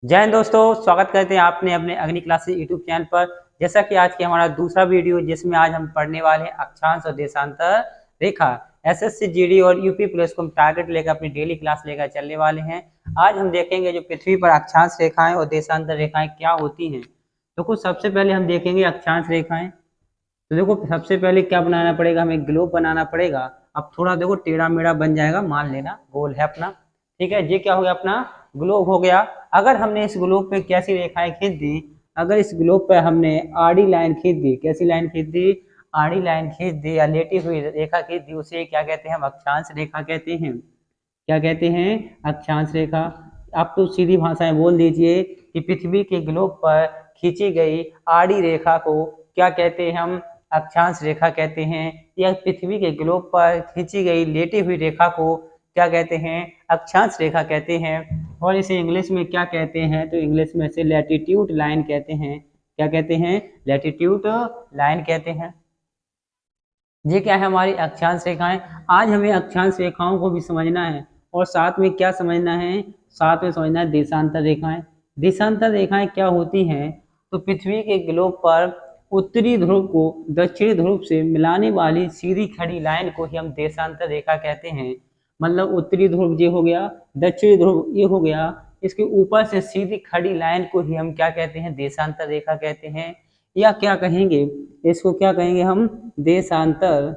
जय हिंद दोस्तों, स्वागत करते हैं आपने अपने अग्नि क्लासेस यूट्यूब चैनल पर। जैसा कि आज की हमारा दूसरा वीडियो जिसमें आज हम पढ़ने वाले हैं अक्षांश और देशांतर रेखा। एसएससी जीडी और यूपी पुलिस को हम टारगेट लेकर अपनी डेली क्लास लेकर चलने वाले हैं। आज हम देखेंगे जो पृथ्वी पर अक्षांश रेखाएं और देशांतर रेखाएं क्या होती हैं। तो कुछ सबसे पहले हम देखेंगे अक्षांश रेखाएं। तो देखो सबसे पहले क्या बनाना पड़ेगा, हमें ग्लोब बनाना पड़ेगा। अब थोड़ा देखो टेढ़ा मेढ़ा बन जाएगा, मान लेना गोल है अपना। ठीक है, ये क्या हो गया, अपना ग्लोब हो गया। अगर हमने इस ग्लोब पे कैसी रेखाएं खींच दी, अगर इस ग्लोब पे हमने आड़ी लाइन खींच दी, कैसी लाइन खींच दी, आड़ी लाइन खींच दी या लेटी हुई रेखा खींच दी, उसे क्या कहते हैं, हम अक्षांश रेखा कहते हैं। क्या कहते हैं, अक्षांश रेखा। आप तो सीधी भाषा में बोल दीजिए कि पृथ्वी के ग्लोब पर खींची गई आड़ी रेखा को क्या कहते हैं, हम अक्षांश रेखा कहते हैं। या पृथ्वी के ग्लोब पर खींची गई लेटी हुई रेखा को क्या कहते हैं, अक्षांश रेखा कहते हैं। और इसे इंग्लिश में क्या कहते हैं, तो इंग्लिश में इसे लैटिट्यूड लाइन कहते हैं। क्या कहते हैं, लैटिट्यूड लाइन कहते हैं। ये क्या है, हमारी अक्षांश रेखाएं। आज हमें अक्षांश रेखाओं को भी समझना है और साथ में क्या समझना है, साथ में समझना है देशांतर रेखाएं। देशांतर रेखाएं क्या होती हैं, तो पृथ्वी के ग्लोब पर उत्तरी ध्रुव को दक्षिणी ध्रुव से मिलाने वाली सीधी खड़ी लाइन को ही हम देशांतर रेखा कहते हैं। मतलब उत्तरी ध्रुव ये हो गया, दक्षिणी ध्रुव ये हो गया, इसके ऊपर से सीधी खड़ी लाइन को ही हम क्या कहते हैं, देशांतर रेखा कहते हैं। या क्या कहेंगे, इसको क्या कहेंगे, हम देशांतर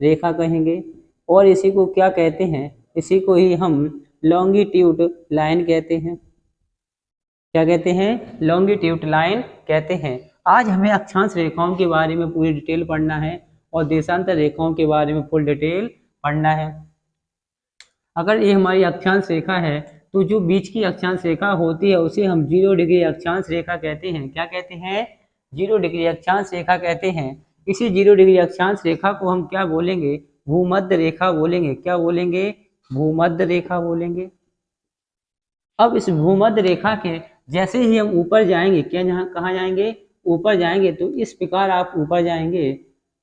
रेखा कहेंगे। और इसी को क्या कहते हैं, इसी को ही हम लॉन्गिट्यूड लाइन कहते हैं। क्या कहते हैं, लॉन्गिट्यूड लाइन कहते हैं। आज हमें अक्षांश रेखाओं के बारे में पूरी डिटेल पढ़ना है और देशांतर रेखाओं के बारे में फुल डिटेल पढ़ना है। अगर ये हमारी अक्षांश रेखा है तो जो बीच की अक्षांश रेखा होती है उसे हम 0 डिग्री अक्षांश रेखा कहते हैं। क्या कहते हैं, 0 डिग्री अक्षांश रेखा कहते हैं। इसी 0 डिग्री अक्षांश रेखा को हम क्या बोलेंगे, भूमध्य रेखा बोलेंगे। क्या बोलेंगे, भूमध्य रेखा बोलेंगे। अब इस भूमध्य रेखा के जैसे ही हम ऊपर जाएंगे, क्या जहाँ कहाँ जाएंगे, ऊपर जाएंगे, तो इस प्रकार आप ऊपर जाएंगे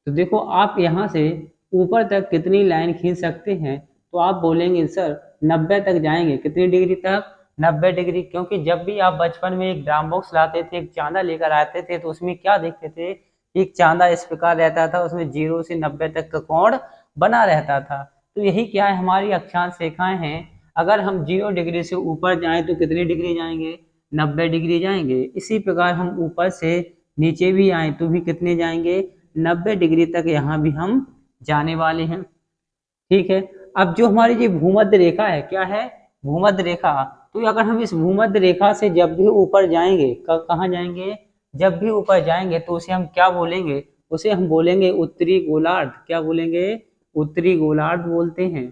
तो देखो आप यहाँ से ऊपर तक कितनी लाइन खींच सकते हैं, तो आप बोलेंगे सर 90 तक जाएंगे। कितनी डिग्री तक, 90 डिग्री। क्योंकि जब भी आप बचपन में एक ड्राम बॉक्स लाते थे, एक चांदा लेकर आते थे, तो उसमें क्या देखते थे, एक चांदा इस प्रकार रहता था, उसमें 0 से 90 तक का कोण बना रहता था। तो यही क्या है, हमारी अक्षांश रेखाएं हैं। अगर हम 0 डिग्री से ऊपर जाएं तो कितनी डिग्री जाएंगे, 90 डिग्री जाएंगे। इसी प्रकार हम ऊपर से नीचे भी आए तो भी कितने जाएंगे, 90 डिग्री तक यहाँ भी हम जाने वाले हैं। ठीक है, अब जो हमारी ये भूमध्य रेखा है, क्या है, भूमध्य रेखा। तो अगर हम इस भूमध्य रेखा से जब भी ऊपर जाएंगे, कहाँ जाएंगे, जब भी ऊपर जाएंगे तो उसे हम क्या बोलेंगे, उसे हम बोलेंगे उत्तरी गोलार्ध। क्या बोलेंगे, उत्तरी गोलार्ध बोलते हैं।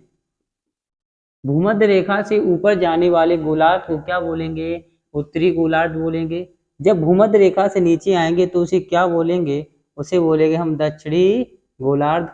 भूमध्य रेखा से ऊपर जाने वाले गोलार्ध को क्या बोलेंगे, उत्तरी गोलार्ध बोलेंगे। जब भूमध्य रेखा से नीचे आएंगे तो उसे क्या बोलेंगे, उसे बोलेंगे हम दक्षिणी गोलार्ध।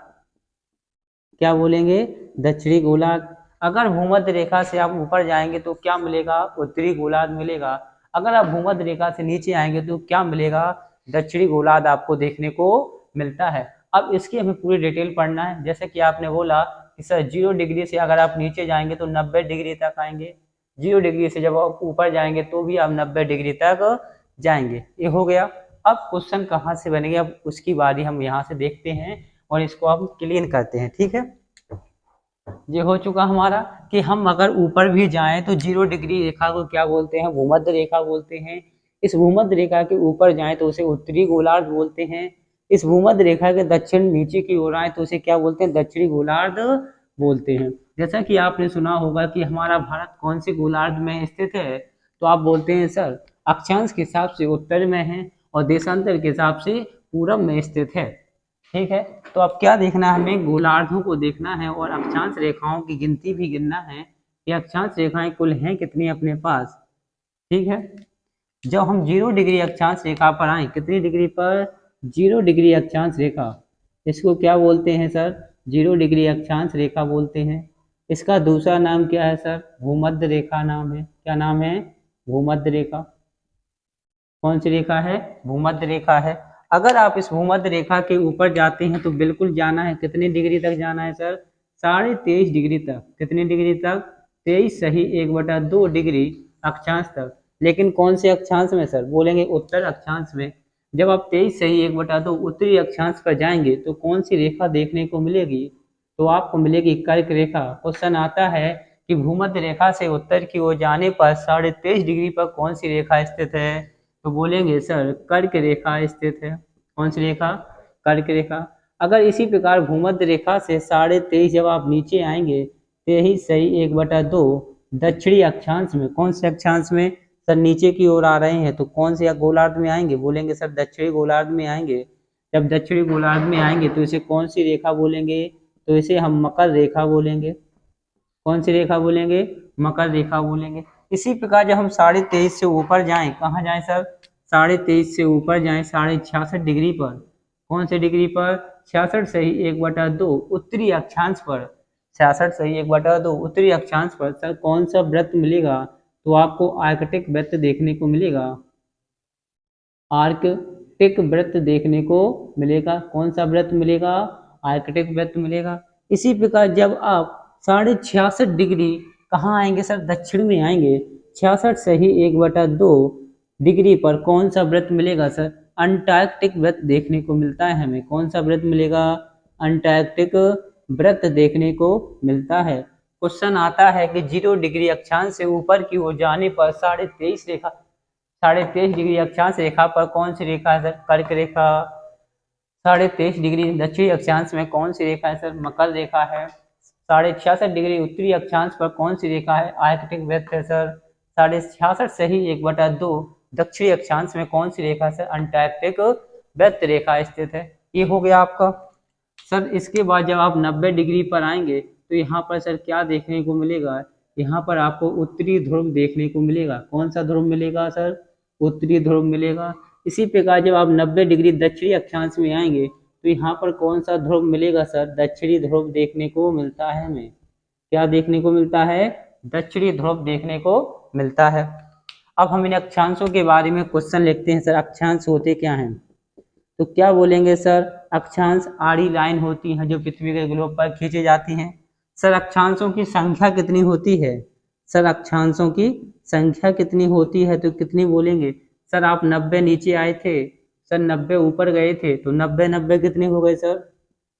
क्या बोलेंगे, दक्षिणी गोलार्ध। अगर भूमध्य रेखा से आप ऊपर जाएंगे तो क्या मिलेगा, उत्तरी गोलार्ध मिलेगा। अगर आप भूमध्य रेखा से नीचे आएंगे तो क्या मिलेगा, दक्षिणी गोलार्ध आपको देखने को मिलता है। अब इसकी हमें पूरी डिटेल पढ़ना है। जैसे कि आपने बोला कि सर 0 डिग्री से अगर आप नीचे जाएंगे तो 90 डिग्री तक आएंगे, 0 डिग्री से जब आप ऊपर जाएंगे तो भी आप 90 डिग्री तक जाएंगे। ये हो गया। अब क्वेश्चन कहाँ से बनेंगे, अब उसकी बारी हम यहाँ से देखते हैं और इसको हम क्लीन करते हैं। ठीक है, ये हो चुका हमारा कि हम अगर ऊपर भी जाएं तो 0 डिग्री रेखा को क्या बोलते हैं, भूमध्य रेखा बोलते हैं। इस भूमध्य रेखा के ऊपर जाएं तो उसे उत्तरी गोलार्ध बोलते हैं। इस भूमध्य रेखा के दक्षिण नीचे की ओर आए तो उसे क्या बोलते हैं, दक्षिणी गोलार्ध बोलते हैं। जैसा कि आपने सुना होगा कि हमारा भारत कौन से गोलार्ध में स्थित है, तो आप बोलते हैं सर अक्षांश के हिसाब से उत्तर में है और देशांतर के हिसाब से पूरब में स्थित है। ठीक है, तो अब क्या देखना है, हमें गोलार्धों को देखना है और अक्षांश रेखाओं की गिनती भी गिनना है कि अक्षांश रेखाएं कुल हैं कितनी अपने पास। ठीक है, जब हम 0 डिग्री अक्षांश रेखा पर आए, कितनी डिग्री पर, 0 डिग्री अक्षांश रेखा, इसको क्या बोलते हैं सर, 0 डिग्री अक्षांश रेखा बोलते हैं। इसका दूसरा नाम क्या है सर, भूमध्य रेखा नाम है। क्या नाम है, भूमध्य रेखा। कौन सी रेखा है, भूमध्य रेखा है। अगर आप इस भूमध्य रेखा के ऊपर जाते हैं तो बिल्कुल जाना है, कितनी डिग्री तक जाना है सर, 23.5 डिग्री तक। कितनी डिग्री तक, 23 सही 1/2 डिग्री अक्षांश तक। लेकिन कौन से अक्षांश में सर? बोलेंगे उत्तर अक्षांश में। जब आप 23 सही 1/2 उत्तरी अक्षांश पर जाएंगे तो कौन सी रेखा देखने को मिलेगी? तो आपको मिलेगी कर्क रेखा। क्वेश्चन आता है कि भूमध्य रेखा से उत्तर की ओर जाने पर 23.5 डिग्री पर कौन सी रेखा स्थित है? तो बोलेंगे सर कर्क रेखा स्थित है। कौन सी रेखा? कर्क रेखा। अगर इसी प्रकार भूमध्य रेखा से 23.5 जब आप नीचे आएंगे 23 सही 1/2 दक्षिणी अक्षांश में, कौन से अक्षांश में सर? नीचे की ओर आ रहे हैं तो कौन से गोलार्ध में आएंगे? बोलेंगे सर दक्षिणी गोलार्ध में आएंगे। जब दक्षिणी गोलार्ध में आएंगे तो इसे कौन सी रेखा बोलेंगे? तो इसे हम मकर रेखा बोलेंगे। कौन सी रेखा बोलेंगे? मकर रेखा बोलेंगे। इसी प्रकार जब हम 23.5 से ऊपर जाएं, कहाँ जाएं सर? 23.5 से ऊपर जाएं 66 डिग्री पर। कौन से डिग्री पर? 66 सही 1/2 उत्तरी अक्षांश पर। 66 सही 1/2 उत्तरी अक्षांश पर सर कौन सा वृत्त मिलेगा? तो आपको आर्कटिक वृत्त देखने को मिलेगा। आर्कटिक वृत्त देखने को मिलेगा। कौन सा वृत्त मिलेगा? आर्कटिक वृत्त मिलेगा। इसी प्रकार जब आप 66 डिग्री कहाँ आएंगे सर? दक्षिण में आएंगे। 66 सही 1/2 डिग्री पर कौन सा वृत्त मिलेगा सर? अंटार्कटिक वृत्त देखने को मिलता है हमें। कौन सा वृत्त मिलेगा? अंटार्कटिक वृत्त देखने को मिलता है। क्वेश्चन आता है कि 0 डिग्री अक्षांश से ऊपर की ओर जाने पर 23.5 डिग्री अक्षांश रेखा पर कौन सी रेखा है सर? कर्क रेखा। 23.5 डिग्री दक्षिणी अक्षांश में कौन सी रेखा है सर? मकर रेखा है। 66 डिग्री उत्तरी अक्षांश पर कौन सी रेखा है? आर्कटिक वृत्त है सर। 66 सही 1/2 दक्षिणी अक्षांश में कौन सी रेखा है सर? अंटार्कटिक वृत्त रेखा स्थित है। ये हो गया आपका सर। इसके बाद जब आप 90 डिग्री पर आएंगे तो यहाँ पर सर क्या देखने को मिलेगा? यहाँ पर आपको उत्तरी ध्रुव देखने को मिलेगा। कौन सा ध्रुव मिलेगा सर? उत्तरी ध्रुव मिलेगा। इसी प्रकार जब आप 90 डिग्री दक्षिणी अक्षांश में आएंगे तो यहाँ पर कौन सा ध्रुव मिलेगा सर? दक्षिणी ध्रुव देखने को मिलता है हमें। क्या देखने को मिलता है? दक्षिणी ध्रुव देखने को मिलता है। अब हम इन अक्षांशों के बारे में क्वेश्चन लिखते हैं सर। अक्षांश होते क्या हैं? तो क्या बोलेंगे सर? अक्षांश आड़ी लाइन होती हैं जो पृथ्वी के ग्लोब पर खींची जाती हैं। सर अक्षांशों की संख्या कितनी होती है? सर अक्षांशों की संख्या कितनी होती है? तो कितनी बोलेंगे सर? आप 90 नीचे आए थे सर, 90 ऊपर गए थे तो 90 कितने हो गए सर?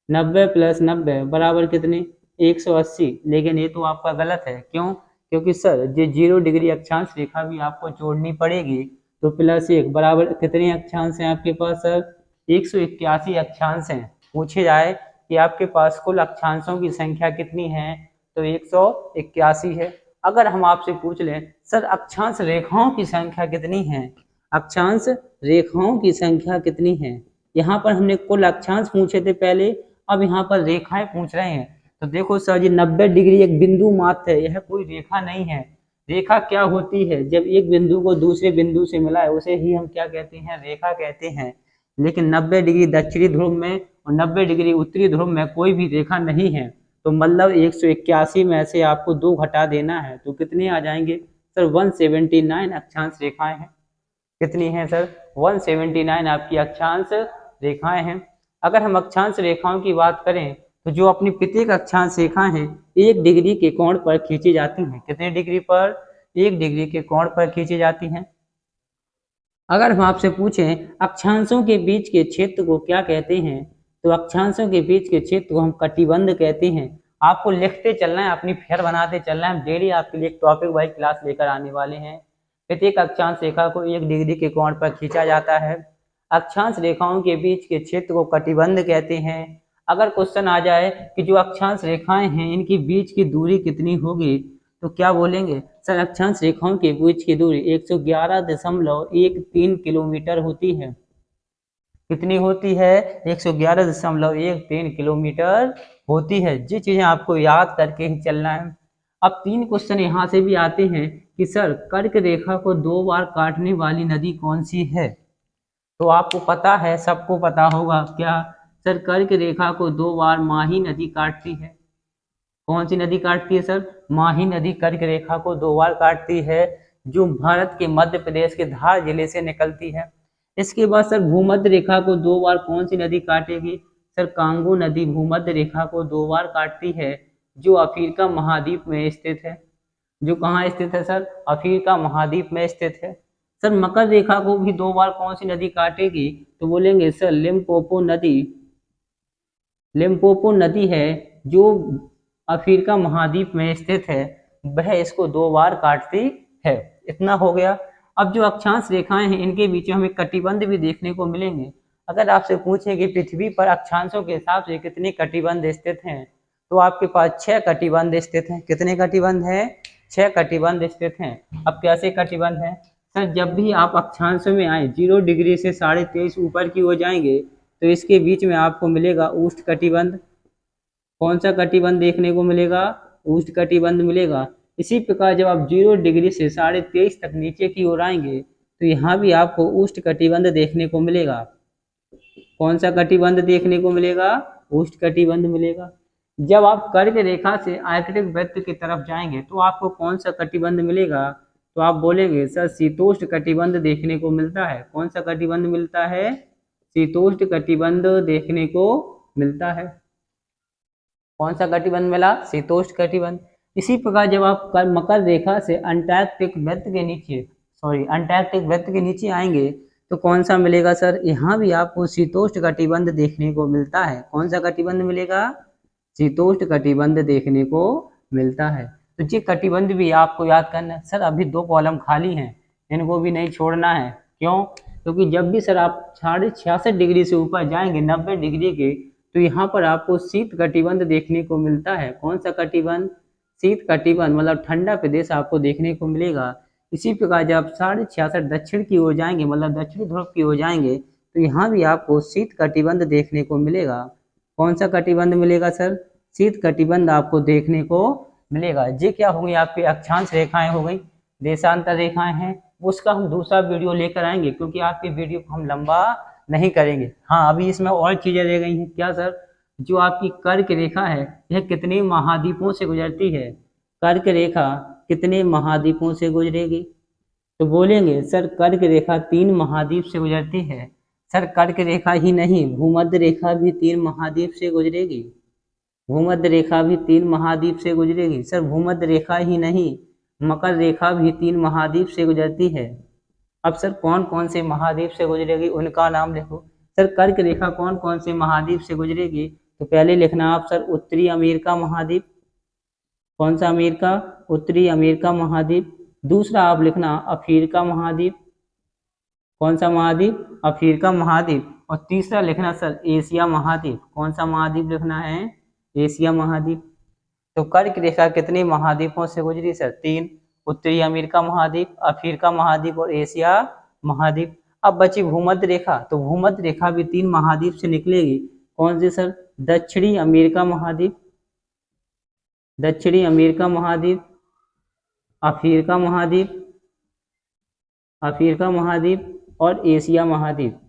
90 + 90 बराबर कितने? 180। लेकिन ये तो आपका गलत है। क्यों? क्योंकि सर ये 0 डिग्री अक्षांश रेखा भी आपको जोड़नी पड़ेगी। तो +1 बराबर कितने अक्षांश हैं आपके पास सर? 181 अक्षांश हैं। पूछे जाए कि आपके पास कुल अक्षांशों की संख्या कितनी है तो 181 है। अगर हम आपसे पूछ लें सर अक्षांश रेखाओं की संख्या कितनी है? अक्षांश रेखाओं की संख्या कितनी है? यहाँ पर हमने कुल अक्षांश पूछे थे पहले, अब यहाँ पर रेखाएं पूछ रहे हैं। तो देखो सर जी 90 डिग्री एक बिंदु मात्र है, यह कोई रेखा नहीं है। रेखा क्या होती है? जब एक बिंदु को दूसरे बिंदु से मिला है उसे ही हम क्या कहते हैं? रेखा कहते हैं। लेकिन 90 डिग्री दक्षिणी ध्रुव में और 90 डिग्री उत्तरी ध्रुव में कोई भी रेखा नहीं है। तो मतलब 181 में से आपको 2 घटा देना है तो कितने आ जाएंगे सर? 179 अक्षांश रेखाएं हैं। कितनी हैं सर? 179 आपकी अक्षांश रेखाएं हैं। अगर हम अक्षांश रेखाओं की बात करें तो जो अपनी प्रत्येक अक्षांश रेखाएं हैं 1 डिग्री के कोण पर खींची जाती हैं। कितने डिग्री पर? 1 डिग्री के कोण पर खींची जाती हैं। अगर हम आपसे पूछें अक्षांशों के बीच के क्षेत्र को क्या कहते हैं तो अक्षांशों के बीच के क्षेत्र को हम कटिबंध कहते हैं। आपको लिखते चलना है, अपनी फेयर बनाते चलना है। हम डेली आपके लिए एक टॉपिक वाइज क्लास लेकर आने वाले हैं। प्रत्येक अक्षांश रेखा को 1 डिग्री के कोण पर खींचा जाता है। अक्षांश रेखाओं के बीच के क्षेत्र को कटिबंध कहते हैं। अगर क्वेश्चन आ जाए कि जो अक्षांश रेखाएं हैं इनकी बीच की दूरी कितनी होगी तो क्या बोलेंगे सर? अक्षांश रेखाओं के बीच की दूरी 111.13 किलोमीटर होती है। कितनी होती है? 111.13 किलोमीटर होती है। ये चीजें आपको याद करके ही चलना है। अब 3 क्वेश्चन यहाँ से भी आते हैं कि सर कर्क रेखा को 2 बार काटने वाली नदी कौन सी है? तो आपको पता है, सबको पता होगा क्या सर? कर्क रेखा को 2 बार माही नदी काटती है। कौन सी नदी काटती है सर? माही नदी कर्क रेखा को 2 बार काटती है, जो भारत के मध्य प्रदेश के धार जिले से निकलती है। इसके बाद सर भूमध्य रेखा को 2 बार कौन सी नदी काटेगी? सर कांगो नदी भूमध्य रेखा को 2 बार काटती है, जो अफ्रीका महाद्वीप में स्थित है। जो कहाँ स्थित है सर, अफ्रीका महाद्वीप में स्थित है। सर मकर रेखा को भी 2 बार कौन सी नदी काटेगी, तो बोलेंगे सर लिम्पोपो नदी। लिम्पोपो नदी है जो अफ्रीका महाद्वीप में स्थित है, वह इसको 2 बार काटती है। इतना हो गया। अब जो अक्षांश रेखाएं हैं इनके बीच में हमें कटिबंध भी देखने को मिलेंगे। अगर आपसे पूछे कि पृथ्वी पर अक्षांशों के हिसाब से कितने कटिबंध स्थित हैं, तो आपके पास 6 कटिबंध स्थित हैं। कितने कटिबंध हैं? 6 कटिबंध स्थित हैं। अब कैसे कटिबंध हैं सर, जब भी आप अक्षांशों में आए 0 डिग्री से 23.5 ऊपर की ओर जाएंगे तो इसके बीच में आपको मिलेगा उष्ण कटिबंध। कौन सा कटिबंध देखने को मिलेगा? उष्ण कटिबंध मिलेगा। इसी प्रकार जब आप 0 डिग्री से 23.5 तक नीचे की ओर आएंगे तो यहाँ भी आपको उष्ण कटिबंध देखने को मिलेगा। कौन सा कटिबंध देखने को मिलेगा? उष्ण कटिबंध मिलेगा। जब आप कर्क रेखा से आयताकृत वृत्त की तरफ जाएंगे तो आपको कौन सा कटिबंध मिलेगा? तो आप बोलेंगे सर शीतोष्ण कटिबंध देखने को मिलता है। कौन सा कटिबंध मिलता है? शीतोष्ण कटिबंध देखने को मिलता है। कौन सा कटिबंध मिला? शीतोष्ण कटिबंध। इसी प्रकार जब आप मकर रेखा से अंटार्कटिक वृत्त के नीचे आएंगे तो कौन सा मिलेगा सर? यहाँ भी आपको शीतोष्ण कटिबंध देखने को मिलता है। कौन सा कटिबंध मिलेगा? शीतोष्ण कटिबंध देखने को मिलता है। तो ये कटिबंध भी आपको याद करना है। सर अभी 2 कॉलम खाली हैं, इनको भी नहीं छोड़ना है। क्यों? क्योंकि जब भी सर आप 66 डिग्री से ऊपर जाएंगे 90 डिग्री के, तो यहाँ पर आपको शीत कटिबंध देखने को मिलता है। कौन सा कटिबंध? शीत कटिबंध, मतलब ठंडा प्रदेश आपको देखने को मिलेगा। इसी प्रकार जब आप 66.5 दक्षिण की ओर जाएंगे, मतलब दक्षिणी ध्रुव की ओर जाएंगे, तो यहाँ भी आपको शीत कटिबंध देखने को मिलेगा। कौन सा कटिबंध मिलेगा सर? शीत कटिबंध आपको देखने को मिलेगा। ये क्या होंगी? आपकी अक्षांश रेखाएं हो गई, देशांतर रेखाएं हैं। उसका हम दूसरा वीडियो लेकर आएंगे, क्योंकि आपके वीडियो को हम लंबा नहीं करेंगे। हाँ, अभी इसमें और चीजें रह गई हैं। क्या सर? जो आपकी कर्क रेखा है यह कितने महाद्वीपों से गुजरती है? कर्क रेखा कितने महाद्वीपों से गुजरेगी? तो बोलेंगे सर कर्क रेखा 3 महाद्वीप से गुजरती है। सर कर्क रेखा ही नहीं, भूमध्य रेखा भी 3 महाद्वीप से गुजरेगी। भूमध्य रेखा भी 3 महाद्वीप से गुजरेगी। सर भूमध्य रेखा ही नहीं, मकर रेखा भी 3 महाद्वीप से गुजरती है। अब सर कौन कौन से महाद्वीप से गुजरेगी उनका नाम लिखो। सर कर्क रेखा कौन कौन से महाद्वीप से गुजरेगी? तो पहले लिखना आप सर उत्तरी अमेरिका महाद्वीप। कौन सा अमेरिका? उत्तरी अमेरिका महाद्वीप। दूसरा आप लिखना अफ्रीका महाद्वीप। कौन सा महाद्वीप? अफ्रीका महाद्वीप। और तीसरा लिखना सर एशिया महाद्वीप। कौन सा महाद्वीप लिखना है? एशिया महाद्वीप। तो कर्क रेखा कितने महाद्वीपों से गुजरी सर? 3। उत्तरी अमेरिका महाद्वीप, अफ्रीका महाद्वीप और एशिया महाद्वीप। अब बची भूमध्य रेखा, तो भूमध्य रेखा भी 3 महाद्वीप से निकलेगी। कौन से सर? दक्षिणी अमेरिका महाद्वीप, दक्षिणी अमेरिका महाद्वीप, अफ्रीका महाद्वीप, अफ्रीका महाद्वीप और एशिया महाद्वीप।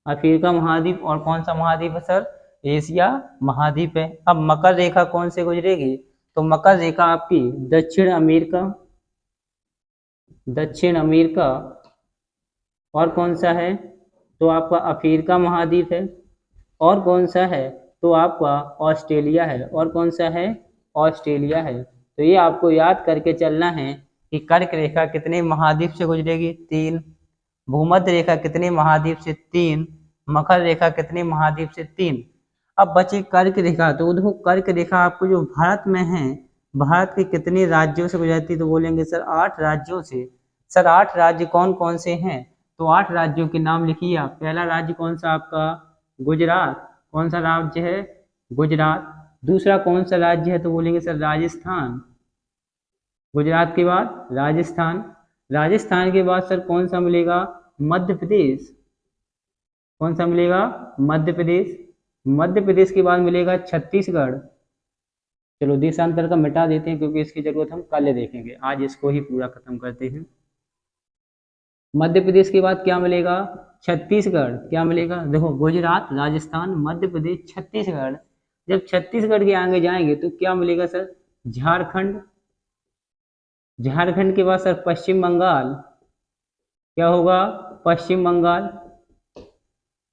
अफ्रीका महाद्वीप और कौन सा महाद्वीप है सर? एशिया महाद्वीप है। अब मकर रेखा कौन से गुजरेगी? तो मकर रेखा आपकी दक्षिण अमेरिका, दक्षिण अमेरिका और कौन सा है? तो आपका अफ्रीका महाद्वीप है। और कौन सा है? तो आपका ऑस्ट्रेलिया है। और कौन सा है? ऑस्ट्रेलिया है। तो ये आपको याद करके चलना है कि कर्क रेखा कितने महाद्वीप से गुजरेगी? 3। भूमध्य रेखा कितने महाद्वीप से? 3। मकर रेखा कितने महाद्वीप से? 3। अब बची कर्क रेखा, तो देखो कर्क रेखा आपको जो भारत में है, भारत के कितने राज्यों से गुजरती? तो बोलेंगे सर 8 राज्यों से। सर 8 राज्य कौन कौन से हैं? तो 8 राज्यों के नाम लिखिए आप। पहला राज्य कौन सा आपका? गुजरात। कौन सा राज्य है? गुजरात। दूसरा कौन सा राज्य है? तो बोलेंगे सर राजस्थान। गुजरात के बाद राजस्थान। राजस्थान के बाद सर कौन सा मिलेगा? मध्य प्रदेश। कौन सा मिलेगा? मध्य प्रदेश। मध्य प्रदेश के बाद मिलेगा छत्तीसगढ़। चलो देशांतर का मिटा देते हैं, क्योंकि इसकी जरूरत हम कल देखेंगे, आज इसको ही पूरा खत्म करते हैं। मध्य प्रदेश के बाद क्या मिलेगा? छत्तीसगढ़। क्या मिलेगा? देखो गुजरात, राजस्थान, मध्य प्रदेश, छत्तीसगढ़। जब छत्तीसगढ़ के आगे जाएंगे तो क्या मिलेगा सर? झारखंड। झारखंड के बाद सर पश्चिम बंगाल। क्या होगा? पश्चिम बंगाल।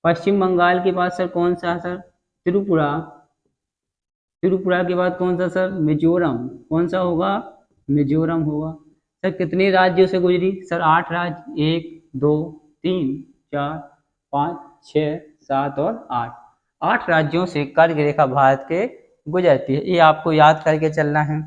पश्चिम बंगाल के बाद सर कौन सा सर? त्रिपुरा। त्रिपुरा के बाद कौन सा सर? मिजोरम। कौन सा होगा? मिजोरम होगा। सर कितने राज्यों से गुजरी? सर 8 राज्य, 1 2 3 4 5 6 7 और 8। 8 राज्यों से कर्क रेखा भारत के गुजरती है। ये आपको याद करके चलना है।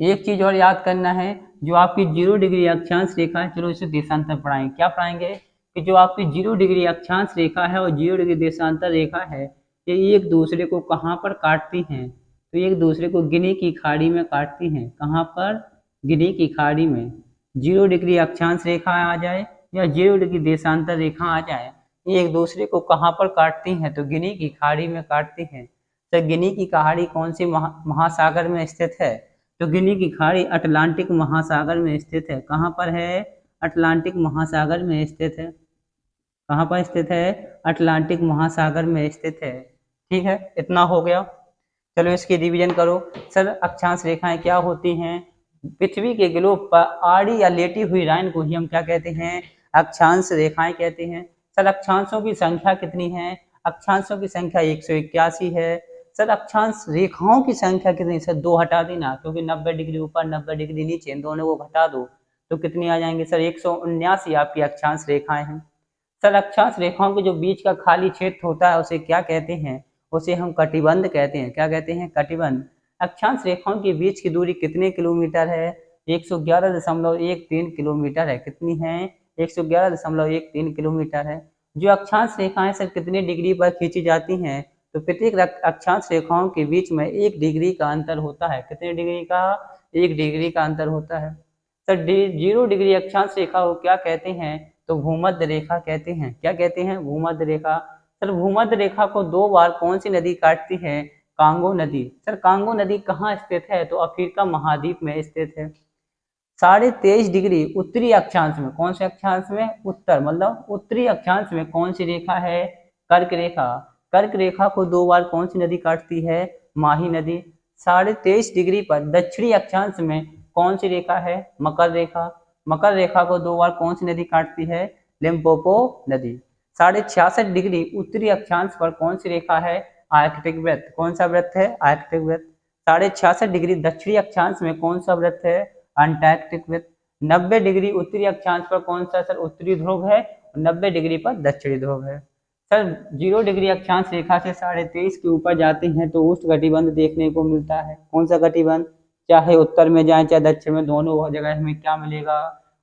एक चीज और याद करना है, जो आपकी 0 डिग्री अक्षांश रेखा है, चलो इसे देशांतर पढ़ाएंगे। क्या पढ़ाएंगे कि जो आपकी 0 डिग्री अक्षांश रेखा है और 0 डिग्री देशांतर रेखा है, ये एक दूसरे को कहाँ पर काटती हैं? तो एक दूसरे को गिनी की खाड़ी में काटती हैं। कहाँ पर? गिनी की खाड़ी में। 0 डिग्री अक्षांश रेखा आ जाए या 0 डिग्री देशांतर रेखा आ जाए, ये एक दूसरे को कहाँ पर काटती हैं? तो गिनी की खाड़ी में काटती हैं। तो गिनी की खाड़ी कौन से महासागर में स्थित है? तो गिनी की खाड़ी अटलांटिक महासागर में स्थित है। कहाँ पर है? अटलांटिक महासागर में स्थित है। कहाँ पर स्थित है? अटलांटिक महासागर में स्थित है। ठीक है, इतना हो गया। चलो इसकी रिवीजन करो। सर अक्षांश रेखाएं क्या होती हैं? पृथ्वी के ग्लोब पर आड़ी या लेटी हुई लाइन को ही हम क्या कहते हैं? अक्षांश रेखाएं कहते हैं। सर अक्षांशों की संख्या कितनी है? अक्षांशों की संख्या 181 है। सर अक्षांश रेखाओं की संख्या कितनी? सर 2 हटा देना, क्योंकि 90 डिग्री ऊपर 90 डिग्री नीचे, इन दोनों को घटा दो तो कितनी आ जाएंगे? सर 179 आपकी अक्षांश रेखाएं हैं। सर अक्षांश रेखाओं के जो बीच का खाली क्षेत्र होता है उसे क्या कहते हैं? उसे हम कटिबंध कहते हैं। क्या कहते हैं? कटिबंध। अक्षांश रेखाओं के बीच की दूरी कितने किलोमीटर है? 111.13 किलोमीटर है। कितनी है? 111.13 किलोमीटर है। जो अक्षांश रेखाएं सर कितने डिग्री पर खींची जाती हैं? तो प्रत्येक अक्षांश रेखाओं के बीच में 1 डिग्री का अंतर होता है। कितने डिग्री का? 1 डिग्री का अंतर होता है। सर 0 डिग्री अक्षांश रेखा को क्या कहते हैं? तो भूमध्य रेखा कहते हैं। क्या कहते हैं? भूमध्य रेखा। सर भूमध्य रेखा को 2 बार कौन सी नदी काटती है? कांगो नदी। सर कांगो नदी कहाँ स्थित है? तो अफ्रीका महाद्वीप में स्थित है। 23.5 डिग्री उत्तरी अक्षांश में, कौन से अक्षांश में? उत्तर, मतलब उत्तरी अक्षांश में कौन सी रेखा है? कर्क रेखा। कर्क रेखा को 2 बार कौन सी नदी काटती है? माही नदी। 23.5 डिग्री पर दक्षिणी अक्षांश में कौन सी रेखा है? मकर रेखा। मकर रेखा को 2 बार कौन सी नदी काटती है? लिम्पोपो नदी। 66.5 डिग्री उत्तरी अक्षांश पर कौन सी रेखा है? आर्कटिक वृत्त। कौन सा वृत्त है? आर्कटिक वृत्त। 66.5 डिग्री दक्षिणी अक्षांश में कौन सा वृत्त है? अंटार्कटिक वृत्त। 90 डिग्री उत्तरी अक्षांश पर कौन सा सर उत्तरी ध्रुव है? 90 डिग्री पर दक्षिणी ध्रुव है। सर 0 डिग्री अक्षांश रेखा से 23.5 के ऊपर जाते हैं तो उष्णकटिबंध देखने को मिलता है। कौन सा कटिबंध? चाहे उत्तर में जाए चाहे दक्षिण में, दोनों जगह हमें क्या मिलेगा?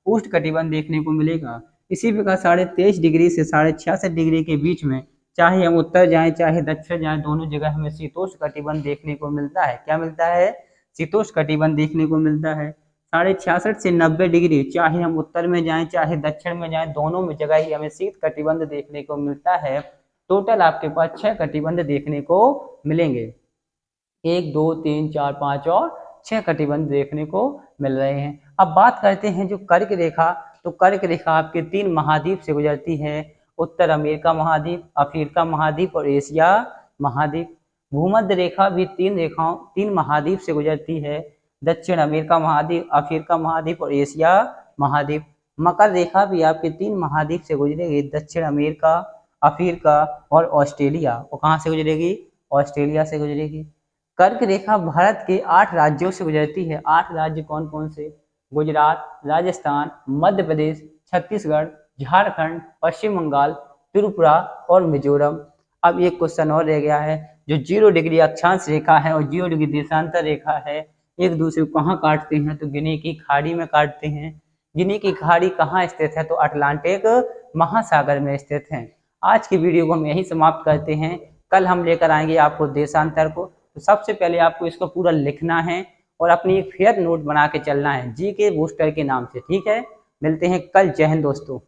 उष्णकटिबंध देखने को मिलेगा। इसी प्रकार 23.5 डिग्री से 66 डिग्री के बीच में चाहे हम उत्तर जाएं चाहे दक्षिण जाएं, दोनों जगह हमें शीतोष्ण कटिबंध देखने को मिलता है। क्या मिलता है? शीतोष्ण कटिबंध देखने को मिलता है। 66.5 से 90 डिग्री चाहे हम उत्तर में जाएं चाहे दक्षिण में जाएं, दोनों में जगह ही हमें शीत कटिबंध देखने को मिलता है। टोटल आपके पास 6 कटिबंध देखने को मिलेंगे। 1 2 3 4 5 और 6 कटिबंध देखने को मिल रहे हैं। अब बात करते हैं जो कर्क रेखा, तो कर्क रेखा आपके 3 महाद्वीप से गुजरती है। उत्तर अमेरिका महाद्वीप, अफ्रीका महाद्वीप और एशिया महाद्वीप। भूमध्य रेखा भी 3 महाद्वीप से गुजरती है। दक्षिण अमेरिका महाद्वीप, अफ्रीका महाद्वीप और एशिया महाद्वीप। मकर रेखा भी आपके 3 महाद्वीप से गुजरेगी। दक्षिण अमेरिका, अफ्रीका और ऑस्ट्रेलिया। और कहाँ से गुजरेगी? ऑस्ट्रेलिया से गुजरेगी। कर्क रेखा भारत के 8 राज्यों से गुजरती है। 8 राज्य कौन कौन से? गुजरात, राजस्थान, मध्य प्रदेश, छत्तीसगढ़, झारखंड, पश्चिम बंगाल, त्रिपुरा और मिजोरम। अब एक क्वेश्चन और रह गया है, जो 0 डिग्री अक्षांश रेखा है और 0 डिग्री देशांतर रेखा है, एक दूसरे को कहाँ काटते हैं? तो गिनी की खाड़ी में काटते हैं। गिनी की खाड़ी कहाँ स्थित है? तो अटलांटिक महासागर में स्थित है। आज की वीडियो को हम यहीं समाप्त करते हैं। कल हम लेकर आएंगे आपको देशांतर को। तो सबसे पहले आपको इसको पूरा लिखना है और अपनी एक फेयर नोट बना के चलना है, जी के बूस्टर के नाम से। ठीक है, मिलते हैं कल। जय हिंद दोस्तों।